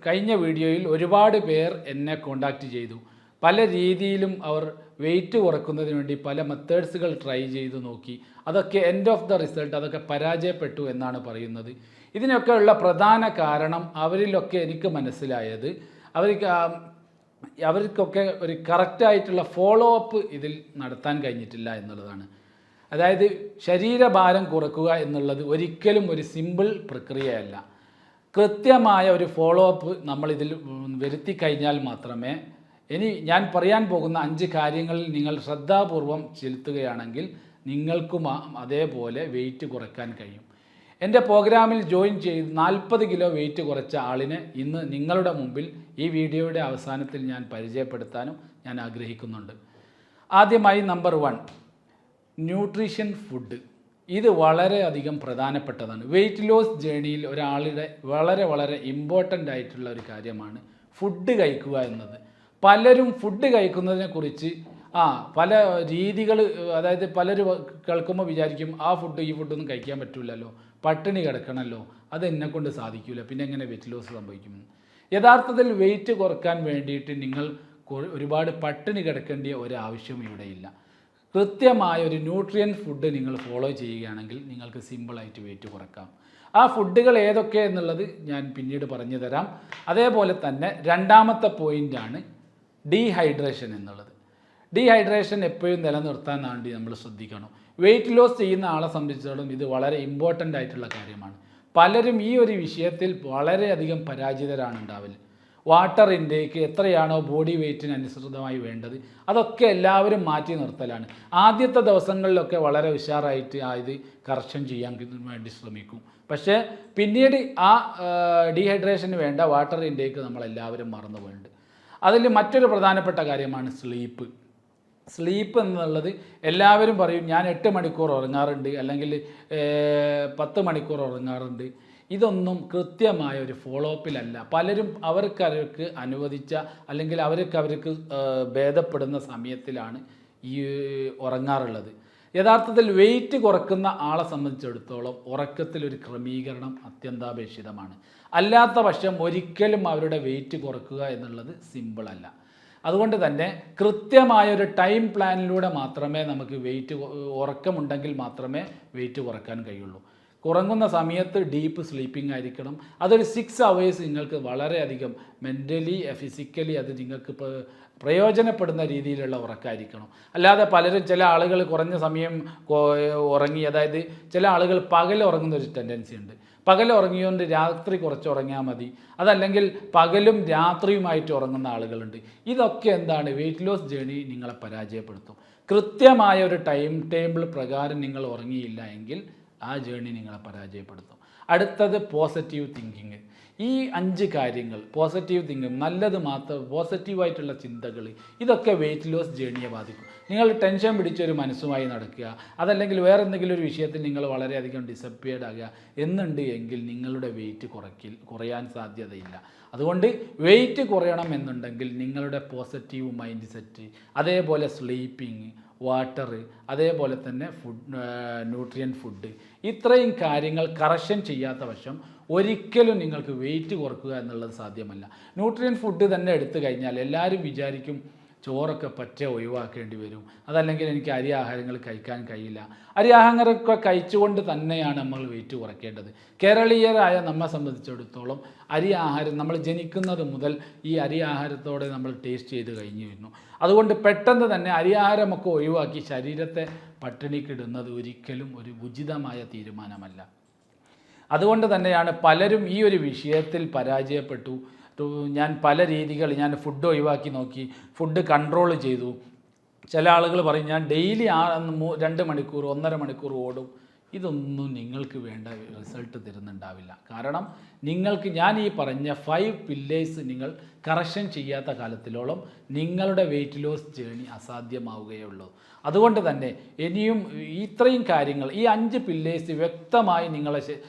കഴിഞ്ഞ വീഡിയോയിൽ ഒരുപാട് പേർ എന്നെ കോണ്ടാക്റ്റ് ചെയ്തു. പല രീതിയിലും അവർ വെയിറ്റ് കുറക്കുന്നതിന് വേണ്ടി പല മെത്തേഡ്സുകൾ ട്രൈ ചെയ്തു നോക്കി. അതൊക്കെ എൻഡ് ഓഫ് ദ റിസൾട്ട് അതൊക്കെ പരാജയപ്പെട്ടു എന്നാണ് പറയുന്നത്. ഇതിനൊക്കെയുള്ള പ്രധാന കാരണം അവരിലൊക്കെ എനിക്ക് മനസ്സിലായത് അവർക്കൊക്കെ ഒരു കറക്റ്റായിട്ടുള്ള ഫോളോ അപ്പ് ഇതിൽ നടത്താൻ കഴിഞ്ഞിട്ടില്ല എന്നുള്ളതാണ്. അതായത് ശരീരഭാരം കുറക്കുക എന്നുള്ളത് ഒരിക്കലും ഒരു സിമ്പിൾ പ്രക്രിയയല്ല. കൃത്യമായ ഒരു ഫോളോ അപ്പ് നമ്മളിതിൽ വരുത്തി കഴിഞ്ഞാൽ മാത്രമേ ഇനി ഞാൻ പറയാൻ പോകുന്ന 5 കാര്യങ്ങളിൽ നിങ്ങൾ ശ്രദ്ധാപൂർവം ചെലുത്തുകയാണെങ്കിൽ നിങ്ങൾക്കും അതേപോലെ വെയിറ്റ് കുറയ്ക്കാൻ കഴിയും. എൻ്റെ പ്രോഗ്രാമിൽ ജോയിൻ ചെയ്ത് 40 കിലോ വെയിറ്റ് കുറച്ച ആളിനെ ഇന്ന് നിങ്ങളുടെ മുമ്പിൽ ഈ വീഡിയോയുടെ അവസാനത്തിൽ ഞാൻ പരിചയപ്പെടുത്താനും ഞാൻ ആഗ്രഹിക്കുന്നുണ്ട്. ആദ്യമായി നമ്പർ 1, ന്യൂട്രീഷൻ ഫുഡ്. ഇത് വളരെയധികം പ്രധാനപ്പെട്ടതാണ്. വെയിറ്റ് ലോസ് ജേണിയിൽ ഒരാളുടെ വളരെ ഇമ്പോർട്ടൻ്റ് ആയിട്ടുള്ള ഒരു കാര്യമാണ് ഫുഡ് കഴിക്കുക എന്നത്. പലരും ഫുഡ് കഴിക്കുന്നതിനെക്കുറിച്ച് പല രീതികൾ, അതായത് പലരും കേൾക്കുമ്പോൾ വിചാരിക്കും ആ ഫുഡ് ഈ ഫുഡൊന്നും കഴിക്കാൻ പറ്റില്ലല്ലോ, പട്ടിണി കിടക്കണമല്ലോ, അത് എന്നെക്കൊണ്ട് സാധിക്കില്ല, പിന്നെ എങ്ങനെ വെയിറ്റ് ലോസ് സംഭവിക്കുമെന്ന്. യഥാർത്ഥത്തിൽ വെയിറ്റ് കുറക്കാൻ വേണ്ടിയിട്ട് നിങ്ങൾ ഒരുപാട് പട്ടിണി കിടക്കേണ്ട ഒരാവശ്യം ഇവിടെയില്ല. കൃത്യമായ ഒരു ന്യൂട്രിയൻ ഫുഡ് നിങ്ങൾ ഫോളോ ചെയ്യുകയാണെങ്കിൽ നിങ്ങൾക്ക് സിമ്പിളായിട്ട് വെയിറ്റ് കുറക്കാം. ആ ഫുഡുകൾ ഏതൊക്കെ എന്നുള്ളത് ഞാൻ പിന്നീട് പറഞ്ഞു തരാം. അതേപോലെ തന്നെ രണ്ടാമത്തെ പോയിൻ്റാണ് ഡീഹൈഡ്രേഷൻ എന്നുള്ളത്. ഡീഹൈഡ്രേഷൻ എപ്പോഴും നിലനിർത്താൻ വേണ്ടി നമ്മൾ ശ്രദ്ധിക്കണം. വെയിറ്റ് ലോസ് ചെയ്യുന്ന ആളെ സംബന്ധിച്ചിടത്തോളം ഇത് വളരെ ഇമ്പോർട്ടൻ്റ് ആയിട്ടുള്ള കാര്യമാണ്. പലരും ഈ ഒരു വിഷയത്തിൽ വളരെയധികം പരാജിതരാണ് ഉണ്ടാവൽ. വാട്ടർ ഇൻടേക്ക് എത്രയാണോ ബോഡി വെയ്റ്റിന് അനുസൃതമായി വേണ്ടത് അതൊക്കെ എല്ലാവരും മാറ്റി നിർത്തലാണ്. ആദ്യത്തെ ദിവസങ്ങളിലൊക്കെ വളരെ ഉഷാറായിട്ട് ഇത് കറക്ഷൻ ചെയ്യാൻ വേണ്ടി ശ്രമിക്കും. പക്ഷേ പിന്നീട് ഡീഹൈഡ്രേഷന് വേണ്ട വാട്ടർ ഇൻടേക്ക് നമ്മളെല്ലാവരും മറന്നു പോയിട്ടുണ്ട്. അതിൽ മറ്റൊരു പ്രധാനപ്പെട്ട കാര്യമാണ് സ്ലീപ്പ് എന്നുള്ളത്. എല്ലാവരും പറയും ഞാൻ 8 മണിക്കൂർ ഉറങ്ങാറുണ്ട്, അല്ലെങ്കിൽ 10 മണിക്കൂർ ഉറങ്ങാറുണ്ട്. ഇതൊന്നും കൃത്യമായ ഒരു ഫോളോ അപ്പിലല്ല. പലരും അവർക്ക് അനുവദിച്ച അല്ലെങ്കിൽ അവർക്ക് ഭേദപ്പെടുന്ന സമയത്തിലാണ് ഈ ഉറങ്ങാറുള്ളത്. യഥാർത്ഥത്തിൽ വെയിറ്റ് കുറക്കുന്ന ആളെ സംബന്ധിച്ചിടത്തോളം ഉറക്കത്തിലൊരു ക്രമീകരണം അത്യന്താപേക്ഷിതമാണ്. അല്ലാത്ത പക്ഷം ഒരിക്കലും അവരുടെ വെയിറ്റ് കുറക്കുക എന്നുള്ളത് സിമ്പിളല്ല. അതുകൊണ്ട് തന്നെ കൃത്യമായ ഒരു ടൈം പ്ലാനിലൂടെ മാത്രമേ നമുക്ക് ഉറക്കമുണ്ടെങ്കിൽ മാത്രമേ വെയിറ്റ് കുറക്കാൻ കഴിയുള്ളൂ. ഉറങ്ങുന്ന സമയത്ത് ഡീപ്പ് സ്ലീപ്പിംഗ് ആയിരിക്കണം. അതൊരു 6 hours നിങ്ങൾക്ക് വളരെയധികം മെൻ്റലി ഫിസിക്കലി അത് നിങ്ങൾക്ക് പ്രയോജനപ്പെടുന്ന രീതിയിലുള്ള ഉറക്കമായിരിക്കണം. അല്ലാതെ പലരും ചില ആളുകൾ കുറഞ്ഞ സമയം ഉറങ്ങി, അതായത് ചില ആളുകൾ പകൽ ഉറങ്ങുന്ന ഒരു ടെൻഡൻസി ഉണ്ട്. പകൽ ഉറങ്ങിയോണ്ട് രാത്രി കുറച്ച് ഉറങ്ങിയാൽ മതി, അതല്ലെങ്കിൽ പകലും രാത്രിയുമായിട്ട് ഉറങ്ങുന്ന ആളുകളുണ്ട്. ഇതൊക്കെ എന്താണ്, വെയിറ്റ് ലോസ് ജേണി നിങ്ങളെ പരാജയപ്പെടുത്തും. കൃത്യമായ ഒരു ടൈം ടേബിൾ പ്രകാരം നിങ്ങൾ ഉറങ്ങിയില്ല എങ്കിൽ ആ ജേണി നിങ്ങളെ പരാജയപ്പെടുത്തും. അടുത്തത് പോസിറ്റീവ് തിങ്കിങ്. ഈ 5 കാര്യങ്ങൾ, പോസിറ്റീവ് തിങ്കിങ്, നല്ലത് മാത്രം, പോസിറ്റീവായിട്ടുള്ള ചിന്തകൾ, ഇതൊക്കെ വെയിറ്റ് ലോസ് ജേണിയെ ബാധിക്കും. നിങ്ങൾ ടെൻഷൻ പിടിച്ചൊരു മനസ്സുമായി നടക്കുക, അതല്ലെങ്കിൽ വേറെ എന്തെങ്കിലും ഒരു വിഷയത്തിൽ നിങ്ങൾ വളരെയധികം ഡിസപ്പിയർഡ് ആകുക എന്നുണ്ട് എങ്കിൽ നിങ്ങളുടെ വെയിറ്റ് കുറയാൻ സാധ്യതയില്ല. അതുകൊണ്ട് വെയിറ്റ് കുറയണം എന്നുണ്ടെങ്കിൽ നിങ്ങളുടെ പോസിറ്റീവ് മൈൻഡ് സെറ്റ്, അതേപോലെ സ്ലീപ്പിങ്, വാട്ടർ, അതേപോലെ തന്നെ ന്യൂട്രിയൻ ഫുഡ്, ഇത്രയും കാര്യങ്ങൾ കറക്ഷൻ ചെയ്യാത്ത പക്ഷം ഒരിക്കലും നിങ്ങൾക്ക് വെയിറ്റ് കുറക്കുക എന്നുള്ളത് സാധ്യമല്ല. ന്യൂട്രിയൻ ഫുഡ് തന്നെ എടുത്തു കഴിഞ്ഞാൽ എല്ലാവരും വിചാരിക്കും ചോറൊക്കെ പറ്റേ ഒഴിവാക്കേണ്ടി വരും, അതല്ലെങ്കിൽ എനിക്ക് അരി ആഹാരങ്ങൾ കഴിക്കാൻ കഴിയില്ല. അരി ആഹാരങ്ങളൊക്കെ കഴിച്ചുകൊണ്ട് തന്നെയാണ് നമ്മൾ വെയിറ്റ് കുറയ്ക്കേണ്ടത്. കേരളീയരായ നമ്മെ സംബന്ധിച്ചിടത്തോളം അരി ആഹാരം നമ്മൾ ജനിക്കുന്നത് മുതൽ ഈ അരി ആഹാരത്തോടെ നമ്മൾ ടേസ്റ്റ് ചെയ്ത് കഴിഞ്ഞു വരുന്നു. അതുകൊണ്ട് പെട്ടെന്ന് തന്നെ അരി ആഹാരമൊക്കെ ഒഴിവാക്കി ശരീരത്തെ പട്ടിണിക്കിടുന്നത് ഒരിക്കലും ഒരു ഉചിതമായ തീരുമാനമല്ല. അതുകൊണ്ട് തന്നെയാണ് പലരും ഈ ഒരു വിഷയത്തിൽ പരാജയപ്പെട്ടു. ഞാൻ പല ഞാൻ ഫുഡ് ഒഴിവാക്കി നോക്കി, ഫുഡ് കൺട്രോൾ ചെയ്തു. ചില ആളുകൾ പറയും ഞാൻ ഡെയിലി 2 മണിക്കൂർ 1.5 മണിക്കൂർ ഓടും. ഇതൊന്നും നിങ്ങൾക്ക് വേണ്ട റിസൾട്ട് തരുന്നുണ്ടാവില്ല. കാരണം നിങ്ങൾക്ക് ഞാൻ ഈ പറഞ്ഞ 5 പില്ലേഴ്സ് നിങ്ങൾ കറക്ഷൻ ചെയ്യാത്ത കാലത്തിലോളം നിങ്ങളുടെ വെയിറ്റ് ലോസ് ജേണി അസാധ്യമാവുകയുള്ളൂ. അതുകൊണ്ട് തന്നെ ഇനിയും ഇത്രയും കാര്യങ്ങൾ, ഈ 5 പില്ലേഴ്സ് വ്യക്തമായി നിങ്ങളെ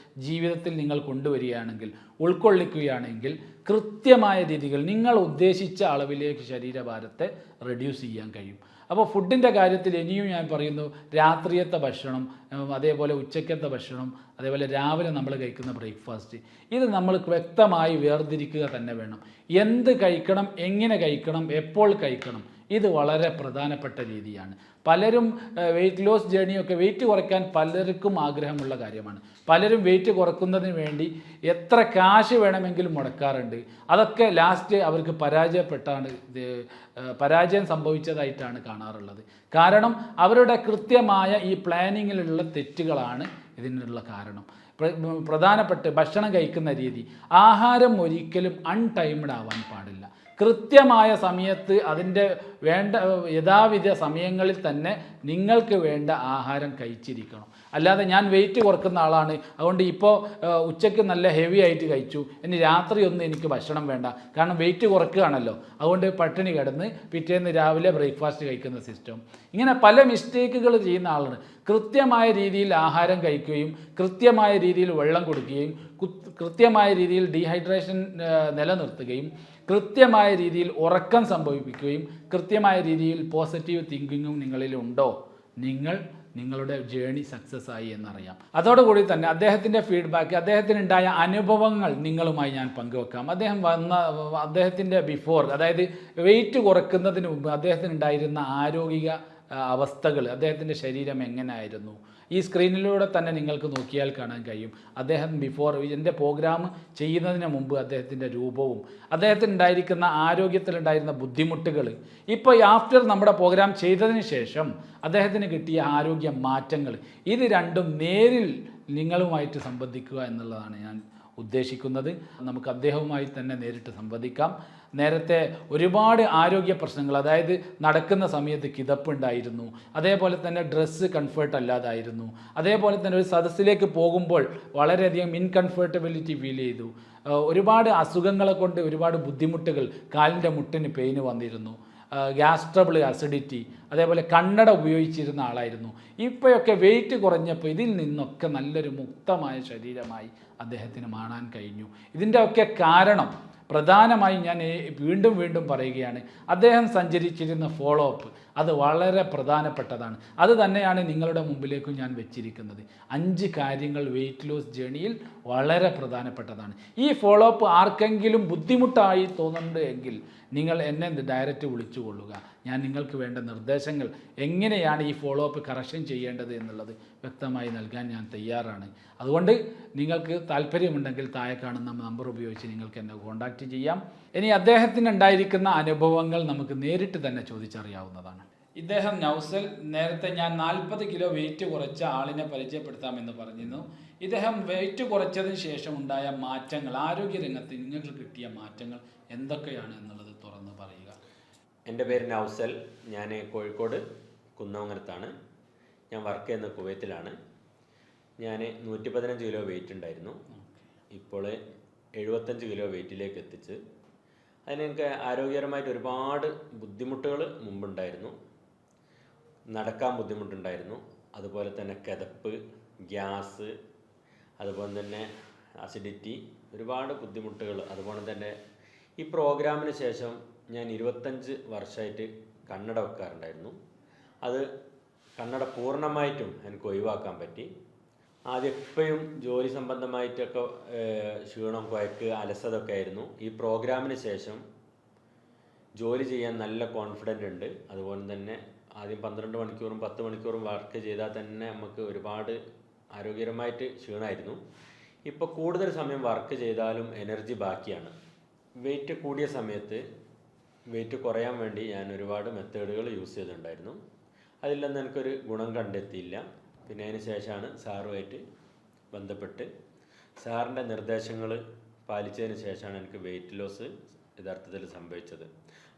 ജീവിതത്തിൽ നിങ്ങൾ കൊണ്ടുവരികയാണെങ്കിൽ, ഉൾക്കൊള്ളിക്കുകയാണെങ്കിൽ കൃത്യമായ രീതികൾ നിങ്ങൾ ഉദ്ദേശിച്ച അളവിലേക്ക് ശരീരഭാരത്തെ റെഡ്യൂസ് ചെയ്യാൻ കഴിയും. അപ്പോൾ ഫുഡിൻ്റെ കാര്യത്തിൽ ഇനിയും ഞാൻ പറയുന്നു, രാത്രിയത്തെ ഭക്ഷണം, അതേപോലെ ഉച്ചക്കത്തെ ഭക്ഷണം, അതേപോലെ രാവിലെ നമ്മൾ കഴിക്കുന്ന ബ്രേക്ക്ഫാസ്റ്റ്, ഇത് നമ്മൾ വ്യക്തമായി വേർതിരിക്കുക തന്നെ വേണം. എന്ത് കഴിക്കണം, എങ്ങനെ കഴിക്കണം, എപ്പോൾ കഴിക്കണം, ഇത് വളരെ പ്രധാനപ്പെട്ട രീതിയാണ്. പലരും വെയിറ്റ് ലോസ് ജേണിയൊക്കെ, വെയിറ്റ് കുറയ്ക്കാൻ പലർക്കും ആഗ്രഹമുള്ള കാര്യമാണ്. പലരും വെയിറ്റ് കുറക്കുന്നതിന് വേണ്ടി എത്ര കാശ് വേണമെങ്കിലും മുടക്കാറുണ്ട്. അതൊക്കെ ലാസ്റ്റ് അവർക്ക് പരാജയം സംഭവിച്ചതായിട്ടാണ് കാണാറുള്ളത്. കാരണം അവരുടെ കൃത്യമായ ഈ പ്ലാനിങ്ങിലുള്ള തെറ്റുകളാണ് ഇതിനുള്ള കാരണം. പ്രധാനപ്പെട്ട ഭക്ഷണം കഴിക്കുന്ന രീതി, ആഹാരം ഒരിക്കലും അൺടൈംഡ് ആവാൻ പാടില്ല. കൃത്യമായ സമയത്ത് അതിൻ്റെ വേണ്ട യഥാവിധ സമയങ്ങളിൽ തന്നെ നിങ്ങൾക്ക് വേണ്ട ആഹാരം കഴിച്ചിരിക്കണം. അല്ലാതെ ഞാൻ വെയിറ്റ് കുറക്കുന്ന ആളാണ്, അതുകൊണ്ട് ഇപ്പോൾ ഉച്ചയ്ക്ക് നല്ല ഹെവി ആയിട്ട് കഴിച്ചു, ഇനി രാത്രിയൊന്നും എനിക്ക് ഭക്ഷണം വേണ്ട, കാരണം വെയിറ്റ് കുറക്കുകയാണല്ലോ, അതുകൊണ്ട് പട്ടിണി കിടന്ന് പിറ്റേന്ന് രാവിലെ ബ്രേക്ക്ഫാസ്റ്റ് കഴിക്കുന്ന സിസ്റ്റം. ഇങ്ങനെ പല മിസ്റ്റേക്കുകൾ ചെയ്യുന്ന ആളാണ്. കൃത്യമായ രീതിയിൽ ആഹാരം കഴിക്കുകയും കൃത്യമായ രീതിയിൽ വെള്ളം കൊടുക്കുകയും കൃത്യമായ രീതിയിൽ ഡീഹൈഡ്രേഷൻ നിലനിർത്തുകയും കൃത്യമായ രീതിയിൽ ഉറക്കം സംഭവിപ്പിക്കുകയും കൃത്യമായ രീതിയിൽ പോസിറ്റീവ് തിങ്കിങ്ങും നിങ്ങളിലുണ്ടോ, നിങ്ങളുടെ ജേണി സക്സസ് ആയി എന്നറിയാം. അതോടുകൂടി തന്നെ അദ്ദേഹത്തിൻ്റെ ഫീഡ്ബാക്ക്, അദ്ദേഹത്തിനുണ്ടായ അനുഭവങ്ങൾ നിങ്ങളുമായി ഞാൻ പങ്കുവെക്കാം. അദ്ദേഹത്തിൻ്റെ ബിഫോർ, അതായത് വെയിറ്റ് കുറക്കുന്നതിന് മുമ്പ് അദ്ദേഹത്തിനുണ്ടായിരുന്ന ആരോഗ്യ അവസ്ഥകൾ, അദ്ദേഹത്തിൻ്റെ ശരീരം എങ്ങനെയായിരുന്നു, ഈ സ്ക്രീനിലൂടെ തന്നെ നിങ്ങൾക്ക് നോക്കിയാൽ കാണാൻ കഴിയും. അദ്ദേഹം ബിഫോർ എൻ്റെ പ്രോഗ്രാം ചെയ്യുന്നതിന് മുമ്പ് അദ്ദേഹത്തിൻ്റെ രൂപവും അദ്ദേഹത്തിനുണ്ടായിരിക്കുന്ന ആരോഗ്യത്തിലുണ്ടായിരുന്ന ബുദ്ധിമുട്ടുകൾ, ഇപ്പോൾ ആഫ്റ്റർ നമ്മുടെ പ്രോഗ്രാം ചെയ്തതിന് ശേഷം അദ്ദേഹത്തിന് കിട്ടിയ ആരോഗ്യ മാറ്റങ്ങൾ, ഇത് രണ്ടും നേരിൽ നിങ്ങളുമായിട്ട് സംബന്ധിക്കുക എന്നുള്ളതാണ് ഞാൻ ഉദ്ദേശിക്കുന്നത്. നമുക്ക് അദ്ദേഹവുമായി തന്നെ നേരിട്ട് സംവദിക്കാം. നേരത്തെ ഒരുപാട് ആരോഗ്യ പ്രശ്നങ്ങൾ, അതായത് നടക്കുന്ന സമയത്ത് കിതപ്പുണ്ടായിരുന്നു, അതേപോലെ തന്നെ ഡ്രസ്സ് കംഫർട്ട് അല്ലാതായിരുന്നു, അതേപോലെ തന്നെ ഒരു സദസ്സിലേക്ക് പോകുമ്പോൾ വളരെയധികം ഇൻകംഫർട്ടബിലിറ്റി ഫീൽ ചെയ്തു, ഒരുപാട് അസുഖങ്ങളെ കൊണ്ട് ഒരുപാട് ബുദ്ധിമുട്ടുകൾ, കാലിൻ്റെ മുട്ടിന് പെയിന് വന്നിരുന്നു, ഗ്യാസ് ട്രബിൾ, അസിഡിറ്റി, അതേപോലെ കണ്ണട ഉപയോഗിച്ചിരുന്ന ആളായിരുന്നു. ഇപ്പോഴൊക്കെ വെയിറ്റ് കുറഞ്ഞപ്പോൾ ഇതിൽ നിന്നൊക്കെ നല്ലൊരു മുക്തമായ ശരീരമായി അദ്ദേഹത്തിന് കാണാൻ കഴിഞ്ഞു. ഇതിൻ്റെ ഒക്കെ കാരണം പ്രധാനമായും ഞാൻ വീണ്ടും പറയുകയാണ്, അദ്ദേഹം സഞ്ചരിച്ചിരുന്ന ഫോളോ അപ്പ്, അത് വളരെ പ്രധാനപ്പെട്ടതാണ്. അത് തന്നെയാണ് നിങ്ങളുടെ മുമ്പിലേക്കും ഞാൻ വെച്ചിരിക്കുന്നത്. 5 കാര്യങ്ങൾ വെയിറ്റ് ലോസ് ജേണിയിൽ വളരെ പ്രധാനപ്പെട്ടതാണ്. ഈ ഫോളോ അപ്പ് ആർക്കെങ്കിലും ബുദ്ധിമുട്ടായി തോന്നുന്നുണ്ട് എങ്കിൽ നിങ്ങൾ എന്നെ ഡയറക്റ്റ് വിളിച്ചു കൊള്ളുക. ഞാൻ നിങ്ങൾക്ക് വേണ്ട നിർദ്ദേശങ്ങൾ, എങ്ങനെയാണ് ഈ ഫോളോ അപ്പ് കറക്ഷൻ ചെയ്യേണ്ടത് എന്നുള്ളത് വ്യക്തമായി നൽകാൻ ഞാൻ തയ്യാറാണ്. അതുകൊണ്ട് നിങ്ങൾക്ക് താല്പര്യമുണ്ടെങ്കിൽ താഴെ കാണുന്ന നമ്പർ ഉപയോഗിച്ച് നിങ്ങൾക്ക് എന്നെ കോൺടാക്റ്റ് ചെയ്യാം. ഇനി അദ്ദേഹത്തിന് ഉണ്ടായിരിക്കുന്ന അനുഭവങ്ങൾ നമുക്ക് നേരിട്ട് തന്നെ ചോദിച്ചറിയാവുന്നതാണ്. ഇദ്ദേഹം നൗസൽ, നേരത്തെ ഞാൻ 40 കിലോ വെയിറ്റ് കുറച്ച ആളിനെ പരിചയപ്പെടുത്താമെന്ന് പറഞ്ഞിരുന്നു. ഇദ്ദേഹം വെയിറ്റ് കുറച്ചതിന് ശേഷം ഉണ്ടായ മാറ്റങ്ങൾ, ആരോഗ്യരംഗത്ത് നിങ്ങൾക്ക് കിട്ടിയ മാറ്റങ്ങൾ എന്തൊക്കെയാണ് എന്നുള്ളത് തുറന്ന് പറയുക. എൻ്റെ പേര് നൗസൽ, ഞാൻ കോഴിക്കോട് കുന്നമംഗലത്താണ്. ഞാൻ വർക്ക് ചെയ്യുന്ന കുവൈത്തിലാണ്. ഞാൻ 115 കിലോ വെയിറ്റ് ഉണ്ടായിരുന്നു. ഇപ്പോൾ 75 കിലോ വെയിറ്റിലേക്ക് എത്തിച്ച്. അതിനെനിക്ക് ആരോഗ്യപരമായിട്ട് ഒരുപാട് ബുദ്ധിമുട്ടുകൾ മുമ്പുണ്ടായിരുന്നു. നടക്കാൻ ബുദ്ധിമുട്ടുണ്ടായിരുന്നു, അതുപോലെ തന്നെ കിതപ്പ്, ഗ്യാസ്, അതുപോലെ തന്നെ അസിഡിറ്റി, ഒരുപാട് ബുദ്ധിമുട്ടുകൾ. അതുപോലെ തന്നെ ഈ പ്രോഗ്രാമിന് ശേഷം ഞാൻ 25 വർഷമായിട്ട് കണ്ണട വെക്കാറുണ്ടായിരുന്നു. അത് കണ്ണട പൂർണ്ണമായിട്ടും എനിക്ക് ഒഴിവാക്കാൻ പറ്റി. ആദ്യം എപ്പോഴും ജോലി സംബന്ധമായിട്ടൊക്കെ ക്ഷീണം, കുഴക്ക്, അലസത ഒക്കെ ആയിരുന്നു. ഈ പ്രോഗ്രാമിന് ശേഷം ജോലി ചെയ്യാൻ നല്ല കോൺഫിഡൻ്റ് ഉണ്ട്. അതുപോലെ തന്നെ ആദ്യം 12 മണിക്കൂറും 10 മണിക്കൂറും വർക്ക് ചെയ്താൽ തന്നെ നമുക്ക് ഒരുപാട് ആരോഗ്യപരമായിട്ട് ക്ഷീണമായിരുന്നു. ഇപ്പോൾ കൂടുതൽ സമയം വർക്ക് ചെയ്താലും എനർജി ബാക്കിയാണ്. വെയിറ്റ് കൂടിയ സമയത്ത് വെയിറ്റ് കുറയാൻ വേണ്ടി ഞാൻ ഒരുപാട് മെത്തേഡുകൾ യൂസ് ചെയ്തിട്ടുണ്ടായിരുന്നു. അതിലൊന്നും എനിക്കൊരു ഗുണം കണ്ടെത്തിയില്ല. പിന്നെ അതിന് ശേഷമാണ് സാറുമായിട്ട് ബന്ധപ്പെട്ട് സാറിൻ്റെ നിർദ്ദേശങ്ങൾ പാലിച്ചതിന് ശേഷമാണ് എനിക്ക് വെയിറ്റ് ലോസ് യഥാർത്ഥത്തിൽ സംഭവിച്ചത്.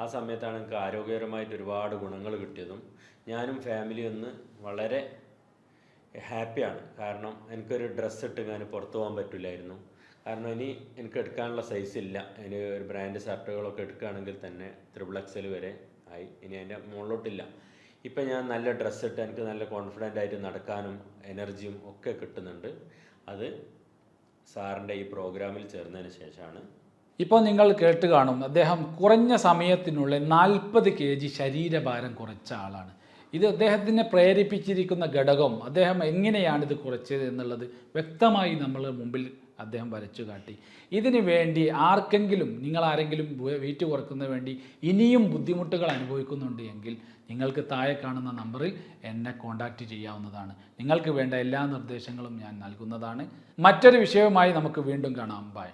ആ സമയത്താണ് എനിക്ക് ആരോഗ്യപരമായിട്ട് ഒരുപാട് ഗുണങ്ങൾ കിട്ടിയതും ഞാനും ഫാമിലിയും ഒന്ന് വളരെ ഹാപ്പിയാണ്. കാരണം എനിക്കൊരു ഡ്രസ്സ് ഇട്ട് ഞാൻ പുറത്തു പോകാൻ പറ്റില്ലായിരുന്നു. കാരണം ഇനി എനിക്ക് എടുക്കാനുള്ള സൈസ് ഇല്ല. അതിന് ഒരു ബ്രാൻഡ് ഷർട്ടുകളൊക്കെ എടുക്കുകയാണെങ്കിൽ തന്നെ XXL വരെ ആയി. ഇനി അതിൻ്റെ മുകളിലോട്ടില്ല. ഇപ്പം ഞാൻ നല്ല ഡ്രസ്സ് ഇട്ട് എനിക്ക് നല്ല കോൺഫിഡൻ്റ് ആയിട്ട് നടക്കാനും എനർജിയും ഒക്കെ കിട്ടുന്നുണ്ട്. അത് സാറിൻ്റെ ഈ പ്രോഗ്രാമിൽ ചേർന്നതിന് ശേഷമാണ്. ഇപ്പോൾ നിങ്ങൾ കേട്ട് കാണും, അദ്ദേഹം കുറഞ്ഞ സമയത്തിനുള്ളിൽ 40 kg ശരീരഭാരം കുറച്ച ആളാണ്. ഇത് അദ്ദേഹത്തിനെ പ്രേരിപ്പിച്ചിരിക്കുന്ന ഘടകം, അദ്ദേഹം എങ്ങനെയാണ് ഇത് കുറച്ചത് എന്നുള്ളത് വ്യക്തമായി നമ്മളെ മുമ്പിൽ അദ്ദേഹം വരച്ചു കാട്ടി. ഇതിനു വേണ്ടി ആർക്കെങ്കിലും, നിങ്ങൾ ആരെങ്കിലും വെയിറ്റ് കുറയ്ക്കുന്നതിന് വേണ്ടി ഇനിയും ബുദ്ധിമുട്ടുകൾ അനുഭവിക്കുന്നുണ്ട് എങ്കിൽ നിങ്ങൾക്ക് താഴെ കാണുന്ന നമ്പറിൽ എന്നെ കോൺടാക്റ്റ് ചെയ്യാവുന്നതാണ്. നിങ്ങൾക്ക് വേണ്ട എല്ലാ നിർദ്ദേശങ്ങളും ഞാൻ നൽകുന്നതാണ്. മറ്റൊരു വിഷയവുമായി നമുക്ക് വീണ്ടും കാണാം. ബൈ.